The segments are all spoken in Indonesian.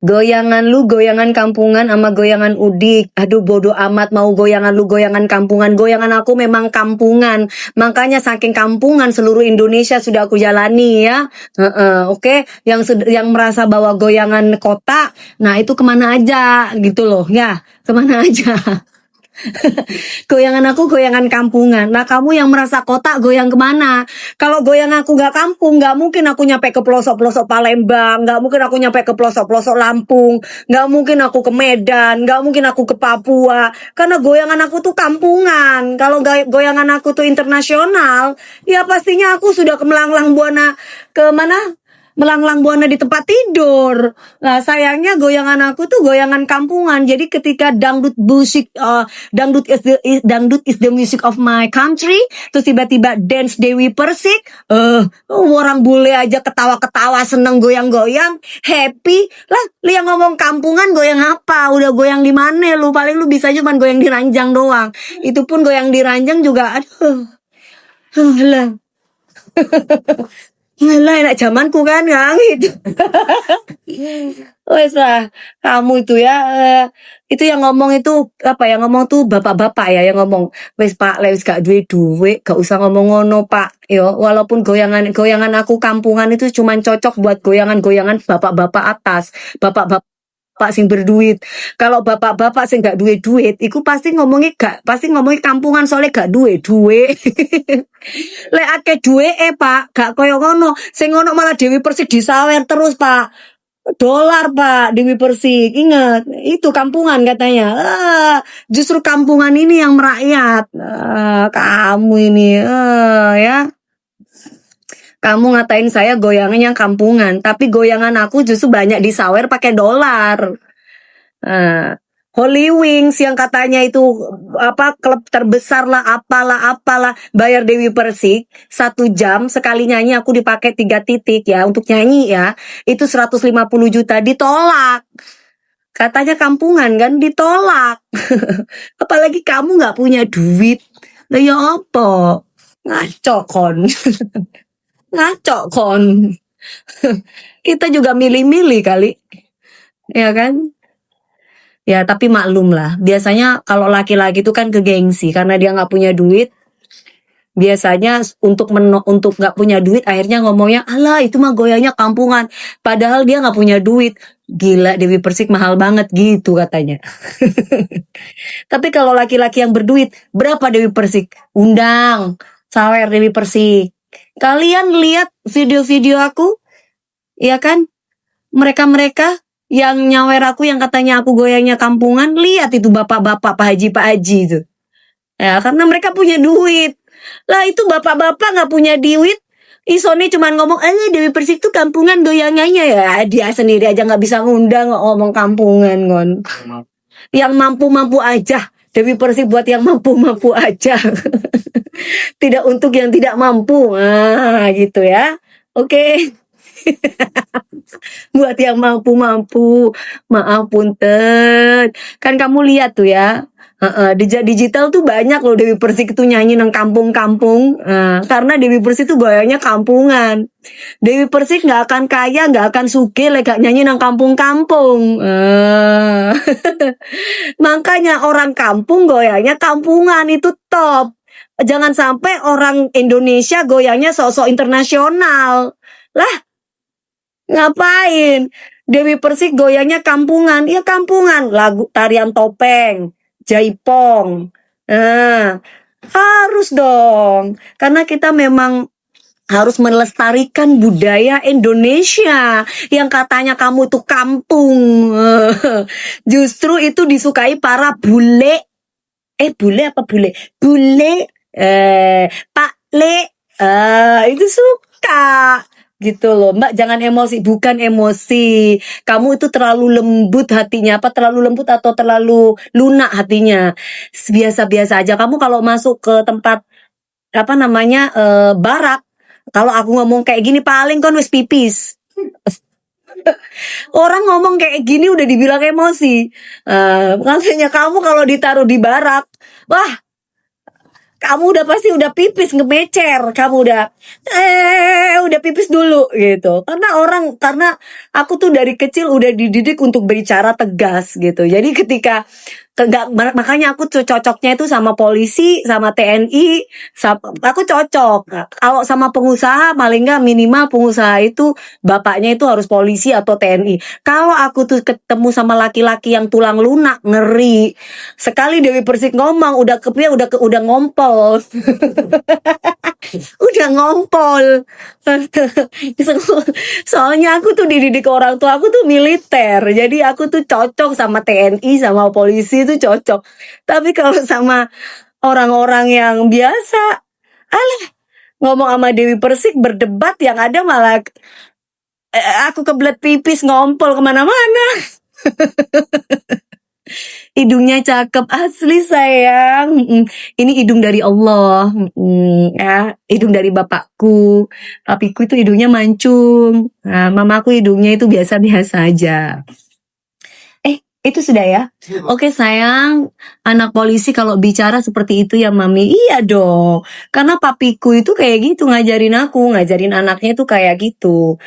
Goyangan lu goyangan kampungan sama goyangan udik. Aduh bodo amat mau goyangan lu goyangan kampungan. Goyangan aku memang kampungan. Makanya saking kampungan seluruh Indonesia sudah aku jalani ya. Oke. Yang merasa bahwa goyangan kota, nah itu kemana aja gitu loh ya. Kemana aja. Goyangan aku goyangan kampungan. Nah kamu yang merasa kota goyang kemana? Kalau goyang aku gak kampung, gak mungkin aku nyampe ke pelosok-pelosok Palembang, gak mungkin aku nyampe ke pelosok-pelosok Lampung, gak mungkin aku ke Medan, gak mungkin aku ke Papua. Karena goyangan aku tuh kampungan. Kalau goyangan aku tuh internasional, ya pastinya aku sudah ke Melanglang Buana, ke mana? Melanglang buana di tempat tidur. Nah sayangnya goyangan aku tuh goyangan kampungan. Jadi ketika dangdut musik, dangdut is the music of my country, terus tiba-tiba dance Dewi Persik, orang bule aja ketawa-ketawa seneng goyang-goyang, happy lah. Lu yang ngomong kampungan goyang apa? Udah goyang di mana lu? Paling lu bisa cuma goyang di ranjang doang. Itu pun goyang di ranjang juga aduh. Lah. Lah enak zamanku kan gitu. Wes lah, kamu itu ya, itu yang ngomong itu apa ya, ngomong tuh bapak-bapak ya yang ngomong. Wes Pak, lewis gak duwe duit, gak usah ngomong ngono Pak. Yo, walaupun goyangan aku kampungan itu cuman cocok buat goyangan-goyangan bapak-bapak atas, bapak-bapak sing berduit. Kalau bapak-bapak sing gak duwe duit, iku pasti ngomongnya kampungan soalnya gak duwe duit. Lek akeh duwe Pak, gak koyo ngono. Sing ngono malah Dewi Persik disawer terus Pak. Dolar Pak, Dewi Persik. Ingat, itu kampungan katanya. Justru kampungan ini yang merakyat. Kamu ini, ya. Kamu ngatain saya goyangan yang kampungan, tapi goyangan aku justru banyak disawer pakai dolar. Holy Wings yang katanya itu apa klub terbesar lah, apalah bayar Dewi Persik 1 jam sekali nyanyi aku dipakai 3 titik ya untuk nyanyi ya, itu 150 juta ditolak. Katanya kampungan kan ditolak. Apalagi kamu nggak punya duit. Lah ya apa? Ngaco kon. Ngaco kon. Kita juga milih-milih kali. Ya kan? Ya tapi maklum lah. Biasanya kalau laki-laki itu kan kegengsi karena dia nggak punya duit. Biasanya untuk nggak punya duit akhirnya ngomongnya alah itu mah goyangnya kampungan. Padahal dia nggak punya duit. Gila Dewi Persik mahal banget gitu katanya. Tapi kalau laki-laki yang berduit, berapa Dewi Persik? Undang, sawer Dewi Persik. Kalian lihat video-video aku, ya kan? Mereka-mereka yang nyawer aku, yang katanya aku goyangnya kampungan, lihat itu bapak-bapak, Pak Haji itu. Ya, karena mereka punya duit. Lah itu bapak-bapak nggak punya duit, Isone cuman ngomong, Dewi Persik tuh kampungan goyangannya ya. Dia sendiri aja nggak bisa ngundang ngomong kampungan, kon. Yang mampu-mampu aja. Dewi Persik buat yang mampu-mampu aja. Tidak untuk yang tidak mampu. Gitu ya. Oke. Buat yang mampu-mampu, maaf punten. Kan kamu lihat tuh ya, digital tuh banyak loh Dewi Persik itu nyanyi nang kampung-kampung. Karena Dewi Persik tuh goyangnya kampungan. Dewi Persik nggak akan kaya, nggak akan sugih lek gak nyanyi nang kampung-kampung. Makanya orang kampung goyangnya kampungan itu top. Jangan sampai orang Indonesia goyangnya sok-sok internasional. Lah, ngapain? Dewi Persik goyangnya kampungan. Ya kampungan. Lagu tarian topeng, jaipong. Harus dong. Karena kita memang harus melestarikan budaya Indonesia. Yang katanya kamu tuh kampung. Justru itu disukai para bule. Bule apa bule? Bule. Pak Le. Itu suka. Gitu loh Mbak, jangan emosi. Bukan emosi, kamu itu terlalu lembut hatinya. Terlalu lembut atau terlalu lunak hatinya. Biasa-biasa aja. Kamu kalau masuk ke tempat barak, kalau aku ngomong kayak gini paling kon wis pipis. Orang ngomong kayak gini udah dibilang emosi. Makanya kamu kalau ditaruh di barak, wah kamu udah pasti udah pipis ngemecer, kamu udah pipis dulu gitu. Karena aku tuh dari kecil udah dididik untuk berbicara tegas gitu. Jadi ketika makanya aku tuh cocoknya itu sama polisi, sama TNI, aku cocok. Nah, kalau sama pengusaha paling nggak minimal pengusaha itu bapaknya itu harus polisi atau TNI. Kalau aku tuh ketemu sama laki-laki yang tulang lunak, ngeri. Sekali Dewi Persik ngomong udah ngompol. Udah ngompol. Soalnya aku tuh dididik orang tua aku tuh militer. Jadi aku tuh cocok sama TNI sama polisi itu cocok. Tapi kalau sama orang-orang yang biasa, alah, ngomong sama Dewi Persik berdebat yang ada malah aku kebelet pipis ngompol kemana-mana. Hidungnya cakep asli sayang. Ini hidung dari Allah. Ya, hidung dari bapakku. Papiku itu hidungnya mancung. Nah, mamaku hidungnya itu biasa-biasa aja. Itu sudah ya. Oke sayang, anak polisi kalau bicara seperti itu ya mami. Iya dong. Karena papiku itu kayak gitu ngajarin anaknya itu kayak gitu.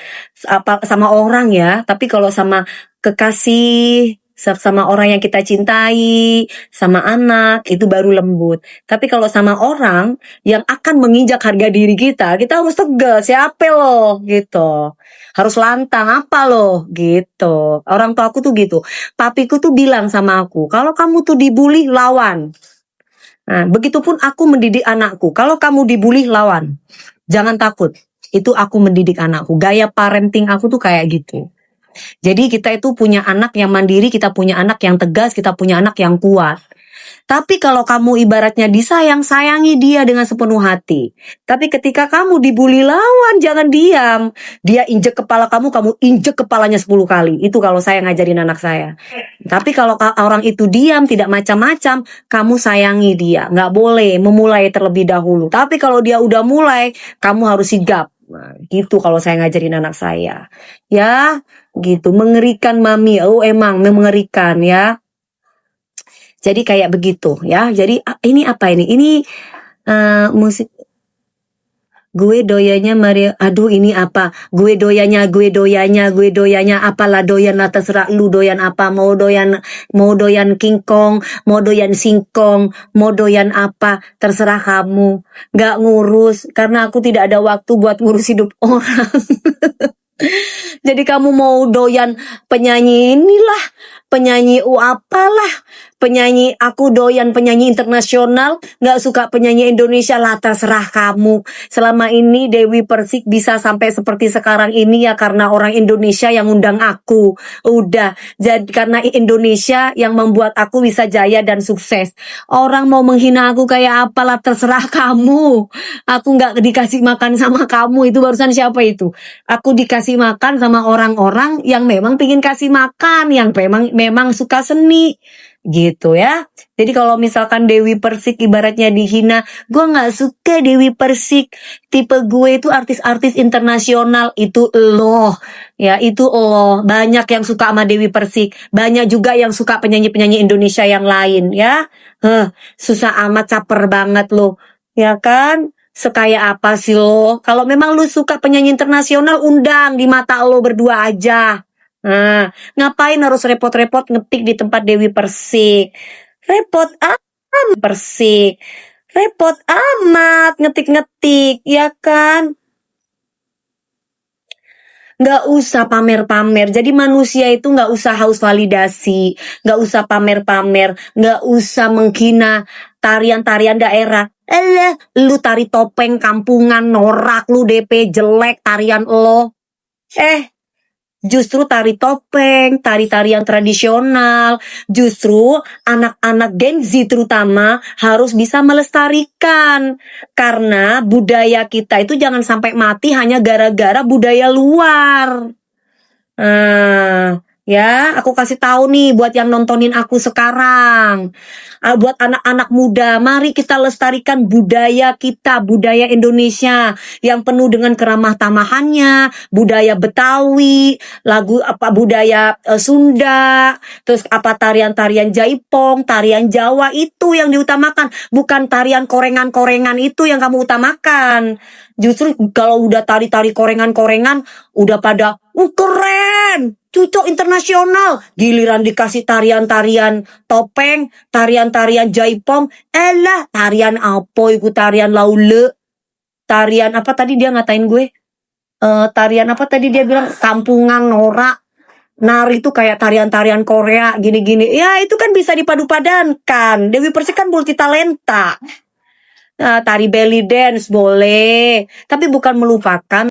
Apa sama orang ya, tapi kalau sama kekasih, sama orang yang kita cintai, sama anak itu baru lembut. Tapi kalau sama orang yang akan menginjak harga diri kita harus tegas. Siapa lo gitu. Harus lantang apa lo gitu. Orang tua aku tuh gitu. Papiku tuh bilang sama aku, kalau kamu tuh dibully lawan. Nah, begitupun aku mendidik anakku. Kalau kamu dibully lawan. Jangan takut. Itu aku mendidik anakku. Gaya parenting aku tuh kayak gitu. Jadi kita itu punya anak yang mandiri, kita punya anak yang tegas, kita punya anak yang kuat. Tapi kalau kamu ibaratnya disayang, sayangi dia dengan sepenuh hati. Tapi ketika kamu dibully lawan, jangan diam. Dia injek kepala kamu injek kepalanya 10 kali. Itu kalau saya ngajarin anak saya. Tapi kalau orang itu diam, tidak macam-macam, kamu sayangi dia. Nggak boleh memulai terlebih dahulu. Tapi kalau dia udah mulai, kamu harus sigap. Nah, gitu kalau saya ngajarin anak saya. Ya, gitu. Mengerikan mami. Oh, emang mengerikan ya. Jadi kayak begitu ya. Jadi ini apa ini? Ini musik. Gue doyanya Mario. Aduh ini apa? Gue doyanya. Apalah doyan lah terserah lu doyan apa. Mau doyan King Kong, mau doyan singkong, mau doyan apa, terserah kamu. Gak ngurus karena aku tidak ada waktu buat ngurus hidup orang. Jadi kamu mau doyan penyanyi inilah, penyanyi apalah, aku doyan penyanyi internasional, gak suka penyanyi Indonesia lah terserah kamu. Selama ini Dewi Persik bisa sampai seperti sekarang ini ya karena orang Indonesia yang undang aku. Udah, jadi karena Indonesia yang membuat aku bisa jaya dan sukses. Orang mau menghina aku kayak apalah terserah kamu. Aku gak dikasih makan sama kamu, itu barusan siapa itu? Aku dikasih makan sama orang-orang yang memang pingin kasih makan, yang memang suka seni gitu ya. Jadi kalau misalkan Dewi Persik ibaratnya dihina, gue nggak suka Dewi Persik, tipe gue itu artis-artis internasional, itu loh ya, itu loh. Banyak yang suka sama Dewi Persik, banyak juga yang suka penyanyi-penyanyi Indonesia yang lain ya. Susah amat, caper banget lo ya kan. Sekaya apa sih lo? Kalau memang lu suka penyanyi internasional, undang di mata lo berdua aja. Nah, ngapain harus repot-repot ngetik di tempat Dewi Persik? Repot amat Persik. Repot amat ngetik-ngetik, ya kan? Nggak usah pamer-pamer. Jadi manusia itu nggak usah haus validasi, nggak usah pamer-pamer, nggak usah menghina tarian-tarian daerah. Lu tari topeng kampungan, norak lu DP jelek tarian lo. Justru tari topeng, tari-tarian tradisional, justru anak-anak Gen Z terutama harus bisa melestarikan. Karena budaya kita itu jangan sampai mati hanya gara-gara budaya luar. Ya, aku kasih tahu nih buat yang nontonin aku sekarang. Buat anak-anak muda, mari kita lestarikan budaya kita, budaya Indonesia yang penuh dengan keramah tamahannya, budaya Betawi, lagu apa budaya Sunda, terus apa tarian-tarian Jaipong, tarian Jawa itu yang diutamakan, bukan tarian korengan-korengan itu yang kamu utamakan. Justru kalau udah tari-tari korengan-korengan, udah pada, keren, Cucok internasional. Giliran dikasih tarian-tarian topeng, tarian-tarian jaipong, elah tarian apa itu tarian laule, tarian apa tadi dia ngatain gue? Tarian apa tadi dia bilang kampungan norak. Nari itu kayak tarian-tarian Korea gini-gini. Ya itu kan bisa dipadu-padankan. Dewi Persik kan multi talenta. Tari belly dance boleh, tapi bukan melupakan